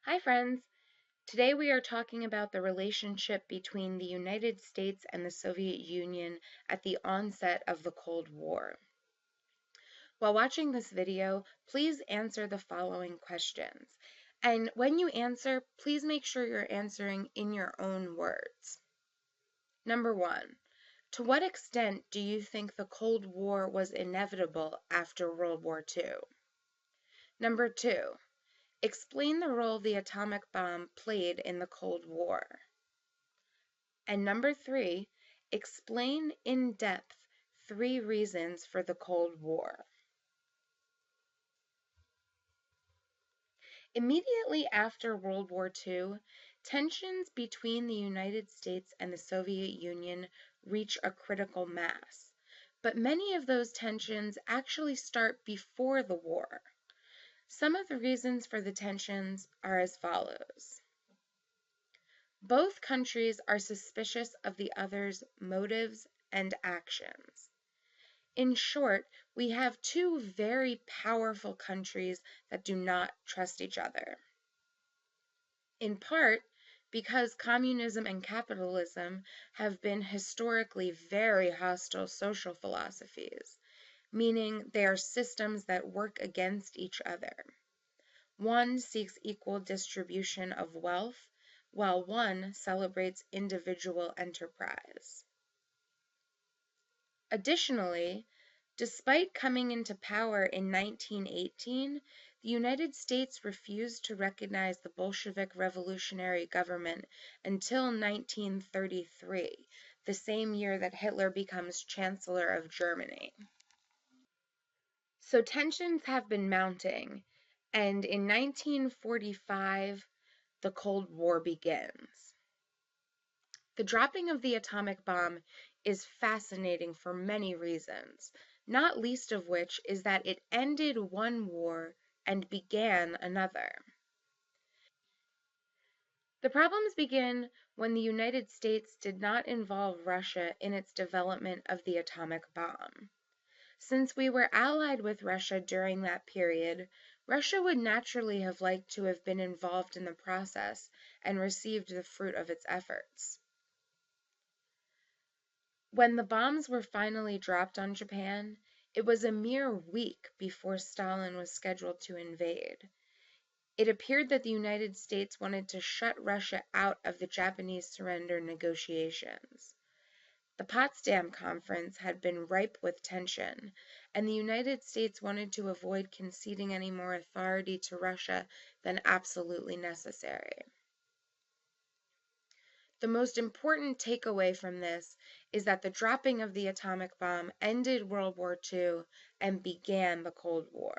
Hi, friends. Today we are talking about the relationship between the United States and the Soviet Union at the onset of the Cold War. While watching this video, please answer the following questions. And when you answer, please make sure you're answering in your own words. Number 1, to what extent do you think the Cold War was inevitable after World War II? Number 2, explain the role the atomic bomb played in the Cold War. And number 3, explain in depth 3 reasons for the Cold War. Immediately after World War II, tensions between the United States and the Soviet Union reach a critical mass. But many of those tensions actually start before the war. Some of the reasons for the tensions are as follows. Both countries are suspicious of the other's motives and actions. In short, we have two very powerful countries that do not trust each other. In part, because communism and capitalism have been historically very hostile social philosophies, meaning they are systems that work against each other. One seeks equal distribution of wealth, while one celebrates individual enterprise. Additionally, despite coming into power in 1918, the United States refused to recognize the Bolshevik revolutionary government until 1933, the same year that Hitler becomes Chancellor of Germany. So tensions have been mounting, and in 1945, the Cold War begins. The dropping of the atomic bomb is fascinating for many reasons, not least of which is that it ended one war and began another. The problems begin when the United States did not involve Russia in its development of the atomic bomb. Since we were allied with Russia during that period, Russia would naturally have liked to have been involved in the process and received the fruit of its efforts. When the bombs were finally dropped on Japan, it was a mere week before Stalin was scheduled to invade. It appeared that the United States wanted to shut Russia out of the Japanese surrender negotiations. The Potsdam Conference had been ripe with tension, and the United States wanted to avoid conceding any more authority to Russia than absolutely necessary. The most important takeaway from this is that the dropping of the atomic bomb ended World War II and began the Cold War.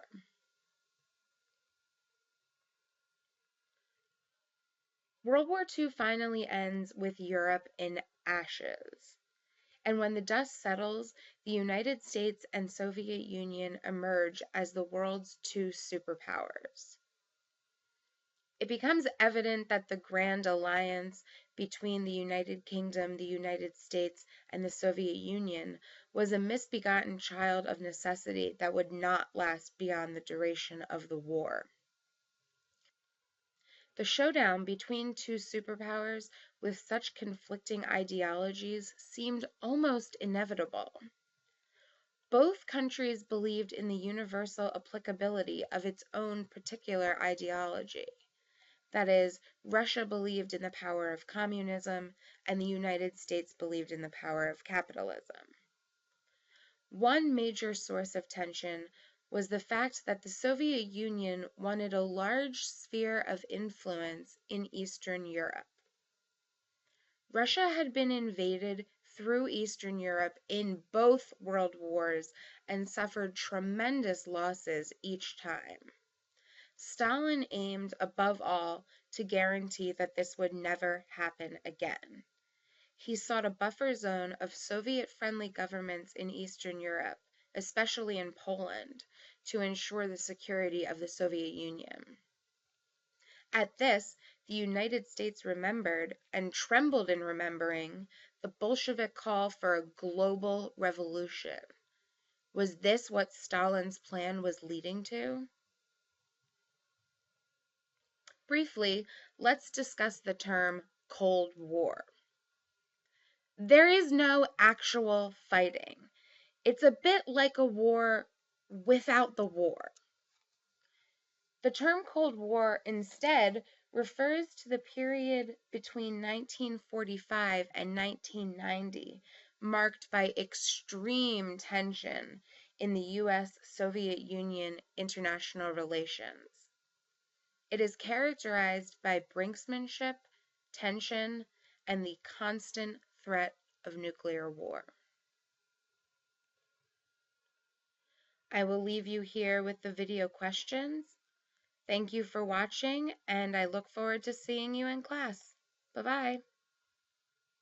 World War II finally ends with Europe in ashes. And when the dust settles, the United States and Soviet Union emerge as the world's two superpowers. It becomes evident that the grand alliance between the United Kingdom, the United States, and the Soviet Union was a misbegotten child of necessity that would not last beyond the duration of the war. The showdown between two superpowers with such conflicting ideologies seemed almost inevitable. Both countries believed in the universal applicability of its own particular ideology. That is, Russia believed in the power of communism, and the United States believed in the power of capitalism. One major source of tension was the fact that the Soviet Union wanted a large sphere of influence in Eastern Europe. Russia had been invaded through Eastern Europe in both world wars and suffered tremendous losses each time. Stalin aimed, above all, to guarantee that this would never happen again. He sought a buffer zone of Soviet-friendly governments in Eastern Europe, especially in Poland, to ensure the security of the Soviet Union. At this, the United States remembered, and trembled in remembering, the Bolshevik call for a global revolution. Was this what Stalin's plan was leading to? Briefly, let's discuss the term Cold War. There is no actual fighting. It's a bit like a war without the war. The term Cold War instead refers to the period between 1945 and 1990, marked by extreme tension in the U.S.-Soviet Union international relations. It is characterized by brinksmanship, tension, and the constant threat of nuclear war. I will leave you here with the video questions. Thank you for watching, and I look forward to seeing you in class. Bye-bye.